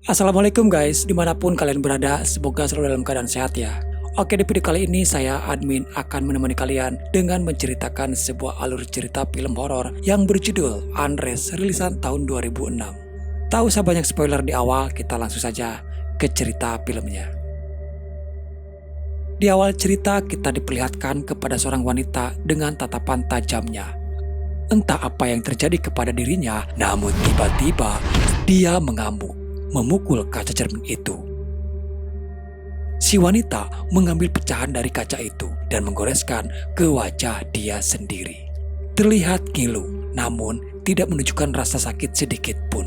Assalamualaikum guys, dimanapun kalian berada, semoga selalu dalam keadaan sehat ya. Oke, di video kali ini saya admin akan menemani kalian dengan menceritakan sebuah alur cerita film horor yang berjudul Unrest rilisan tahun 2006. Tak usah banyak spoiler di awal, kita langsung saja ke cerita filmnya. Di awal cerita kita diperlihatkan kepada seorang wanita dengan tatapan tajamnya. Entah apa yang terjadi kepada dirinya, namun tiba-tiba dia mengamuk, memukul kaca cermin itu. Si wanita mengambil pecahan dari kaca itu dan menggoreskan ke wajah dia sendiri. Terlihat ngilu, namun tidak menunjukkan rasa sakit sedikit pun.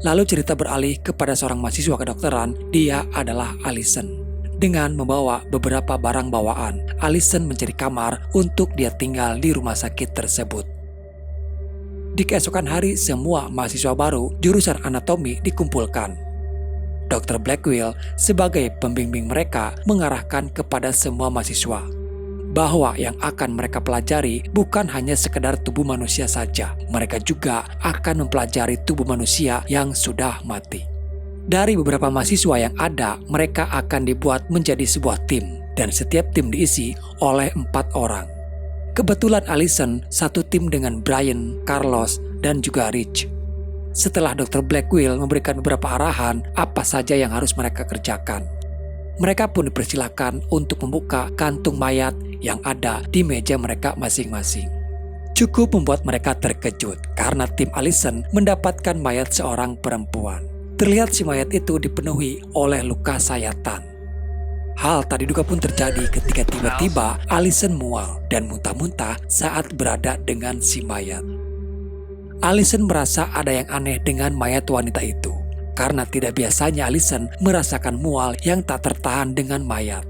Lalu cerita beralih kepada seorang mahasiswa kedokteran, dia adalah Allison. Dengan membawa beberapa barang bawaan, Allison mencari kamar untuk dia tinggal di rumah sakit tersebut. Di keesokan hari, semua mahasiswa baru jurusan anatomi dikumpulkan. Dr. Blackwell sebagai pembimbing mereka mengarahkan kepada semua mahasiswa bahwa yang akan mereka pelajari bukan hanya sekedar tubuh manusia saja. Mereka juga akan mempelajari tubuh manusia yang sudah mati. Dari beberapa mahasiswa yang ada, mereka akan dibuat menjadi sebuah tim, dan setiap tim diisi oleh 4 orang. Kebetulan Allison satu tim dengan Brian, Carlos, dan juga Rich. Setelah Dr. Blackwell memberikan beberapa arahan apa saja yang harus mereka kerjakan, mereka pun dipersilakan untuk membuka kantung mayat yang ada di meja mereka masing-masing. Cukup membuat mereka terkejut karena tim Allison mendapatkan mayat seorang perempuan. Terlihat si mayat itu dipenuhi oleh luka sayatan. Hal tak diduga pun terjadi ketika tiba-tiba Allison mual dan muntah-muntah saat berada dengan si mayat. Allison merasa ada yang aneh dengan mayat wanita itu, karena tidak biasanya Allison merasakan mual yang tak tertahan dengan mayat.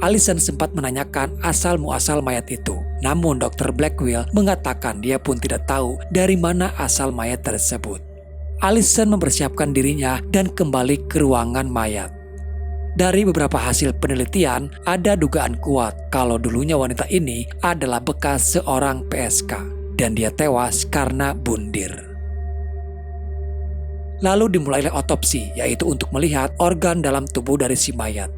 Allison sempat menanyakan asal-muasal mayat itu, namun Dr. Blackwell mengatakan dia pun tidak tahu dari mana asal mayat tersebut. Allison mempersiapkan dirinya dan kembali ke ruangan mayat. Dari beberapa hasil penelitian, ada dugaan kuat kalau dulunya wanita ini adalah bekas seorang PSK dan dia tewas karena bundir. Lalu dimulailah otopsi, yaitu untuk melihat organ dalam tubuh dari si mayat.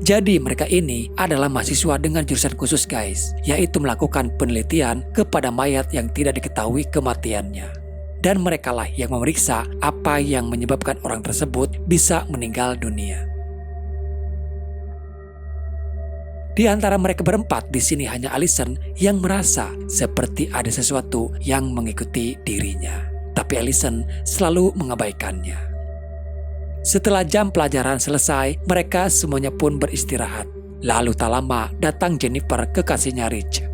Jadi mereka ini adalah mahasiswa dengan jurusan khusus guys, yaitu melakukan penelitian kepada mayat yang tidak diketahui kematiannya. Dan merekalah yang memeriksa apa yang menyebabkan orang tersebut bisa meninggal dunia. Di antara mereka berempat, di sini hanya Allison yang merasa seperti ada sesuatu yang mengikuti dirinya. Tapi Allison selalu mengabaikannya. Setelah jam pelajaran selesai, mereka semuanya pun beristirahat. Lalu tak lama datang Jennifer, kekasihnya Rich.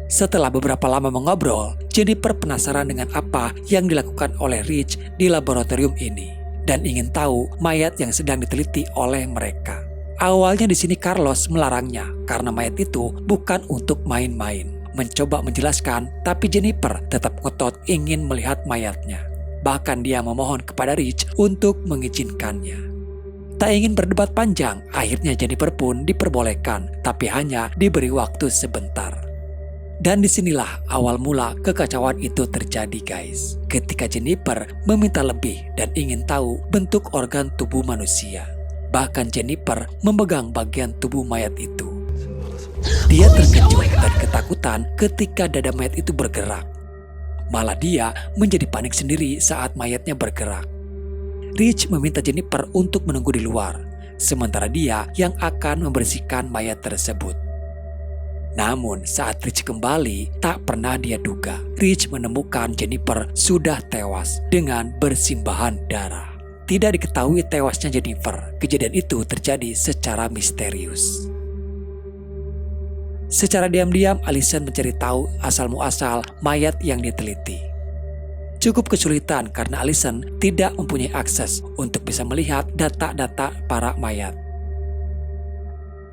Setelah beberapa lama mengobrol, Jennifer penasaran dengan apa yang dilakukan oleh Rich di laboratorium ini dan ingin tahu mayat yang sedang diteliti oleh mereka. Awalnya di sini Carlos melarangnya karena mayat itu bukan untuk main-main. Mencoba menjelaskan, tapi Jennifer tetap ngotot ingin melihat mayatnya. Bahkan dia memohon kepada Rich untuk mengizinkannya. Tak ingin berdebat panjang, akhirnya Jennifer pun diperbolehkan, tapi hanya diberi waktu sebentar. Dan disinilah awal mula kekacauan itu terjadi guys. Ketika Jennifer meminta lebih dan ingin tahu bentuk organ tubuh manusia. Bahkan Jennifer memegang bagian tubuh mayat itu. Dia terkejut dan ketakutan ketika dada mayat itu bergerak. Malah dia menjadi panik sendiri saat mayatnya bergerak. Rich meminta Jennifer untuk menunggu di luar, sementara dia yang akan membersihkan mayat tersebut. Namun saat Rich kembali, tak pernah dia duga Rich menemukan Jennifer sudah tewas dengan bersimbahan darah. Tidak diketahui tewasnya Jennifer. Kejadian itu terjadi secara misterius. Secara diam-diam, Allison mencari tahu asal-muasal mayat yang diteliti. Cukup kesulitan karena Allison tidak mempunyai akses untuk bisa melihat data-data para mayat.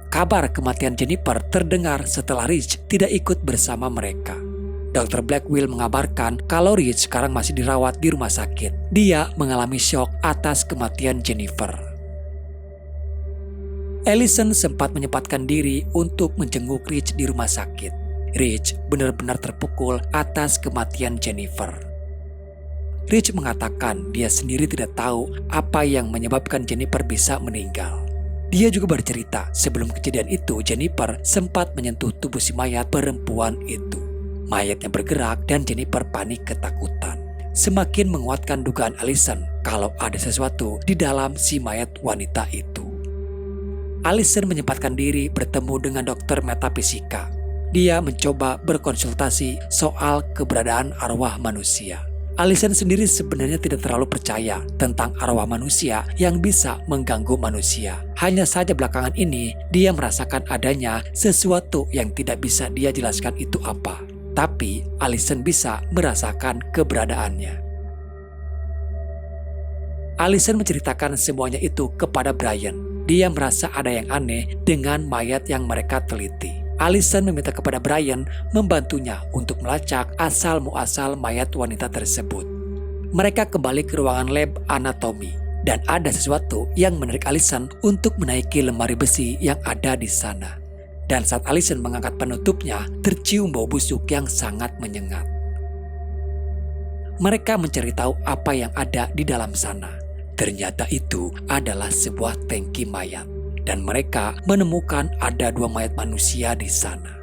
Kabar kematian Jennifer terdengar setelah Rich tidak ikut bersama mereka. Dr. Blackwell mengabarkan kalau Rich sekarang masih dirawat di rumah sakit. Dia mengalami syok atas kematian Jennifer. Allison sempat menyempatkan diri untuk menjenguk Rich di rumah sakit. Rich benar-benar terpukul atas kematian Jennifer. Rich mengatakan dia sendiri tidak tahu apa yang menyebabkan Jennifer bisa meninggal. Dia juga bercerita sebelum kejadian itu Jennifer sempat menyentuh tubuh si mayat perempuan itu. Mayatnya bergerak dan Jennifer panik ketakutan. Semakin menguatkan dugaan Allison kalau ada sesuatu di dalam si mayat wanita itu. Allison menyempatkan diri bertemu dengan dokter metafisika. Dia mencoba berkonsultasi soal keberadaan arwah manusia. Allison sendiri sebenarnya tidak terlalu percaya tentang arwah manusia yang bisa mengganggu manusia. Hanya saja belakangan ini dia merasakan adanya sesuatu yang tidak bisa dia jelaskan itu apa. Tapi Allison bisa merasakan keberadaannya. Allison menceritakan semuanya itu kepada Brian. Dia merasa ada yang aneh dengan mayat yang mereka teliti. Allison meminta kepada Brian membantunya untuk melacak asal-muasal mayat wanita tersebut. Mereka kembali ke ruangan lab anatomi dan ada sesuatu yang menarik Allison untuk menaiki lemari besi yang ada di sana. Dan saat Allison mengangkat penutupnya, tercium bau busuk yang sangat menyengat. Mereka mencari tahu apa yang ada di dalam sana. Ternyata itu adalah sebuah tangki mayat. Dan mereka menemukan ada 2 mayat manusia di sana.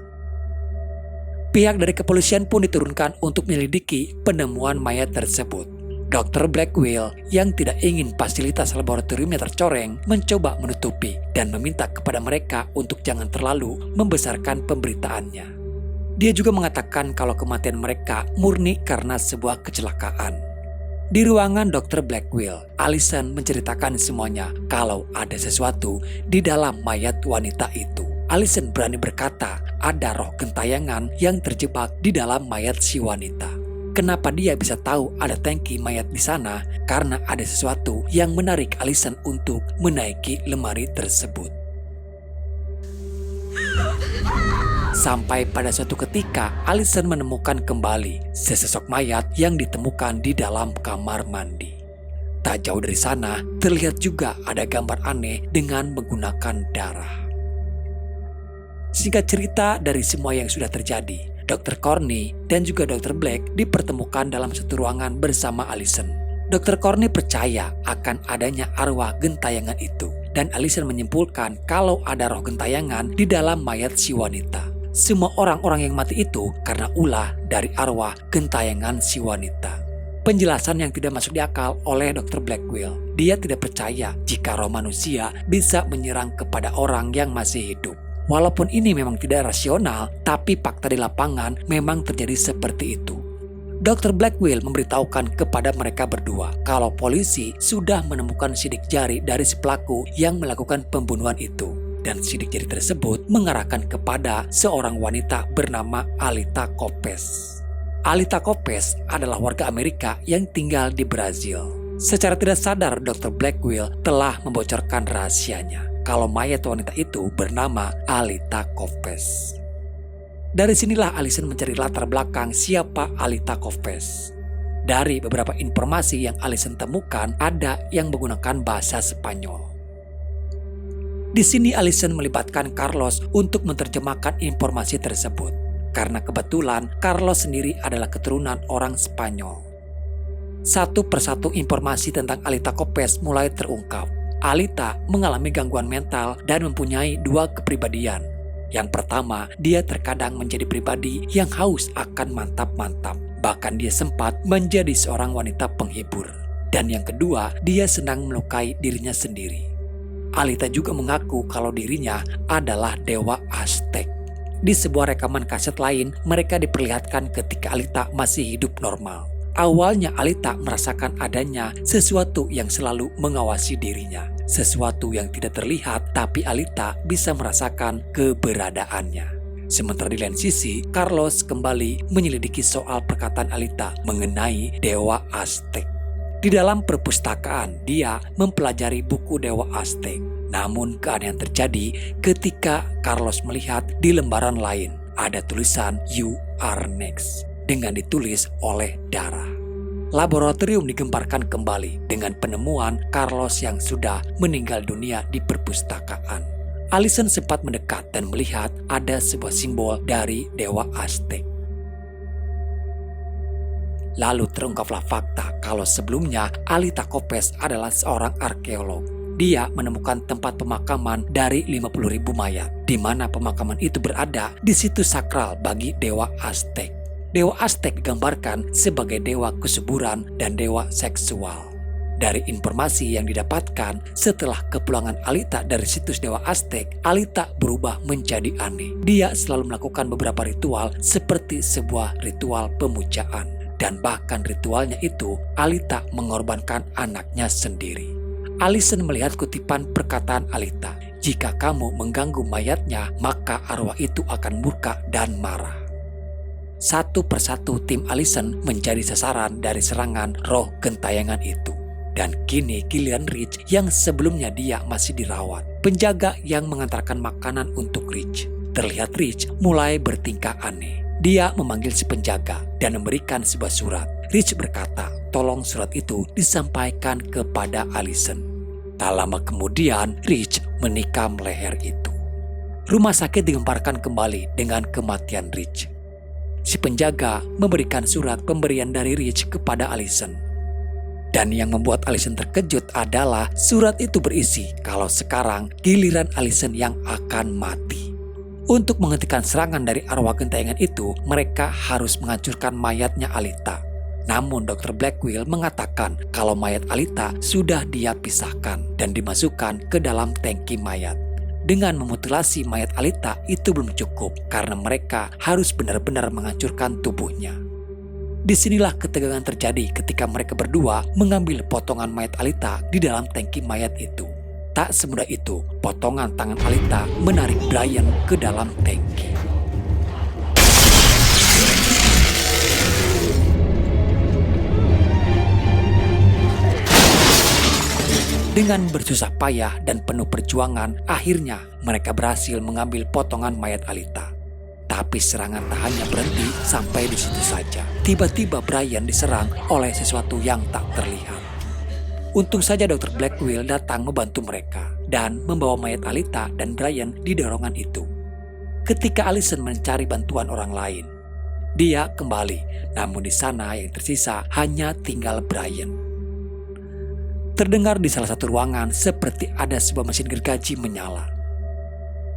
Pihak dari kepolisian pun diturunkan untuk menyelidiki penemuan mayat tersebut. Dr. Blackwell yang tidak ingin fasilitas laboratoriumnya tercoreng mencoba menutupi dan meminta kepada mereka untuk jangan terlalu membesarkan pemberitaannya. Dia juga mengatakan kalau kematian mereka murni karena sebuah kecelakaan. Di ruangan Dr. Blackwell, Allison menceritakan semuanya kalau ada sesuatu di dalam mayat wanita itu. Allison berani berkata ada roh gentayangan yang terjebak di dalam mayat si wanita. Kenapa dia bisa tahu ada tangki mayat di sana? Karena ada sesuatu yang menarik Allison untuk menaiki lemari tersebut. Sampai pada suatu ketika, Allison menemukan kembali sesosok mayat yang ditemukan di dalam kamar mandi. Tak jauh dari sana, terlihat juga ada gambar aneh dengan menggunakan darah. Singkat cerita dari semua yang sudah terjadi, Dr. Corney dan juga Dr. Black dipertemukan dalam satu ruangan bersama Allison. Dr. Corney percaya akan adanya arwah gentayangan itu, dan Allison menyimpulkan kalau ada roh gentayangan di dalam mayat si wanita. Semua orang-orang yang mati itu karena ulah dari arwah gentayangan si wanita. Penjelasan yang tidak masuk di akal oleh Dr. Blackwell. Dia tidak percaya jika roh manusia bisa menyerang kepada orang yang masih hidup. Walaupun ini memang tidak rasional, tapi fakta di lapangan memang terjadi seperti itu. Dr. Blackwell memberitahukan kepada mereka berdua kalau polisi sudah menemukan sidik jari dari si pelaku yang melakukan pembunuhan itu. Dan sidik jari tersebut mengarahkan kepada seorang wanita bernama Alita Copes. Alita Copes adalah warga Amerika yang tinggal di Brazil. Secara tidak sadar, Dr. Blackwell telah membocorkan rahasianya kalau mayat wanita itu bernama Alita Copes. Dari sinilah Allison mencari latar belakang siapa Alita Copes. Dari beberapa informasi yang Allison temukan, ada yang menggunakan bahasa Spanyol. Di sini Allison melibatkan Carlos untuk menerjemahkan informasi tersebut. Karena kebetulan Carlos sendiri adalah keturunan orang Spanyol. Satu persatu informasi tentang Alita Copes mulai terungkap. Alita mengalami gangguan mental dan mempunyai 2 kepribadian. Yang pertama, dia terkadang menjadi pribadi yang haus akan mantap-mantap. Bahkan dia sempat menjadi seorang wanita penghibur. Dan yang kedua, dia senang melukai dirinya sendiri. Alita juga mengaku kalau dirinya adalah dewa Aztec. Di sebuah rekaman kaset lain, mereka diperlihatkan ketika Alita masih hidup normal. Awalnya Alita merasakan adanya sesuatu yang selalu mengawasi dirinya. Sesuatu yang tidak terlihat, tapi Alita bisa merasakan keberadaannya. Sementara di lain sisi, Carlos kembali menyelidiki soal perkataan Alita mengenai dewa Aztec. Di dalam perpustakaan, dia mempelajari buku Dewa Aztec. Namun keanehan terjadi ketika Carlos melihat di lembaran lain ada tulisan "You are next" dengan ditulis oleh darah. Laboratorium digemparkan kembali dengan penemuan Carlos yang sudah meninggal dunia di perpustakaan. Allison sempat mendekat dan melihat ada sebuah simbol dari Dewa Aztec. Lalu terungkaplah fakta kalau sebelumnya Alita Kopes adalah seorang arkeolog. Dia menemukan tempat pemakaman dari 50.000 mayat, di mana pemakaman itu berada di situs sakral bagi Dewa Aztec. Dewa Aztec digambarkan sebagai dewa kesuburan dan dewa seksual. Dari informasi yang didapatkan setelah kepulangan Alita dari situs Dewa Aztec, Alita berubah menjadi aneh. Dia selalu melakukan beberapa ritual seperti sebuah ritual pemujaan. Dan bahkan ritualnya itu, Alita mengorbankan anaknya sendiri. Allison melihat kutipan perkataan Alita, "Jika kamu mengganggu mayatnya, maka arwah itu akan murka dan marah." Satu persatu tim Allison menjadi sasaran dari serangan roh gentayangan itu. Dan kini giliran Rich yang sebelumnya dia masih dirawat. Penjaga yang mengantarkan makanan untuk Rich. Terlihat Rich mulai bertingkah aneh. Dia memanggil si penjaga dan memberikan sebuah surat. Rich berkata, tolong surat itu disampaikan kepada Allison. Tak lama kemudian, Rich menikam leher itu. Rumah sakit digemparkan kembali dengan kematian Rich. Si penjaga memberikan surat pemberian dari Rich kepada Allison. Dan yang membuat Allison terkejut adalah surat itu berisi kalau sekarang giliran Allison yang akan mati. Untuk menghentikan serangan dari arwah gentayangan itu, mereka harus menghancurkan mayatnya Alita. Namun Dr. Blackwell mengatakan kalau mayat Alita sudah dia pisahkan dan dimasukkan ke dalam tangki mayat. Dengan memutilasi mayat Alita itu belum cukup karena mereka harus benar-benar menghancurkan tubuhnya. Disinilah ketegangan terjadi ketika mereka berdua mengambil potongan mayat Alita di dalam tangki mayat itu. Tak semudah itu, potongan tangan Alita menarik Brian ke dalam tangki. Dengan bersusah payah dan penuh perjuangan, akhirnya mereka berhasil mengambil potongan mayat Alita. Tapi serangan tak hanya berhenti sampai di situ saja. Tiba-tiba Brian diserang oleh sesuatu yang tak terlihat. Untung saja Dr. Blackwell datang membantu mereka dan membawa mayat Alita dan Brian di dorongan itu. Ketika Allison mencari bantuan orang lain, dia kembali, namun di sana yang tersisa hanya tinggal Brian. Terdengar di salah satu ruangan seperti ada sebuah mesin gergaji menyala.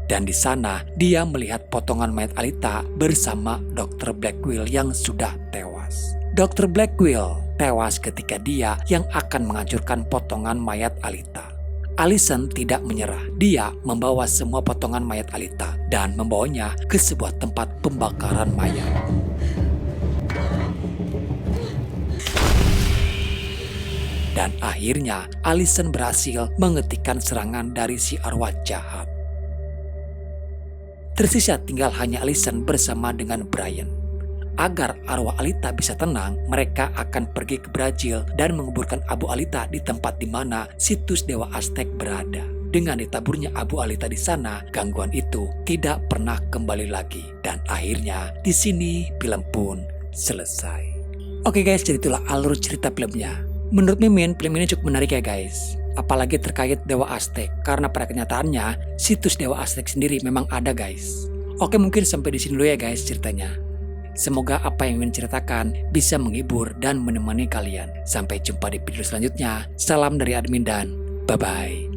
Dan di sana dia melihat potongan mayat Alita bersama Dr. Blackwell yang sudah tewas. Dr. Blackwell tewas ketika dia yang akan menghancurkan potongan mayat Alita. Allison tidak menyerah. Dia membawa semua potongan mayat Alita dan membawanya ke sebuah tempat pembakaran mayat. Dan akhirnya Allison berhasil menghentikan serangan dari si arwah jahat. Tersisa tinggal hanya Allison bersama dengan Brian. Agar arwah Alita bisa tenang, mereka akan pergi ke Brazil dan menguburkan Abu Alita di tempat di mana situs Dewa Aztec berada. Dengan ditaburnya Abu Alita di sana, gangguan itu tidak pernah kembali lagi. Dan akhirnya di sini film pun selesai. Oke guys, jadi itulah alur cerita filmnya. Menurut Mimin, film ini cukup menarik ya guys. Apalagi terkait Dewa Aztec, karena pada kenyataannya situs Dewa Aztec sendiri memang ada guys. Oke, mungkin sampai di sini dulu ya guys ceritanya. Semoga apa yang ingin ceritakan bisa menghibur dan menemani kalian. Sampai jumpa di video selanjutnya. Salam dari admin dan bye-bye.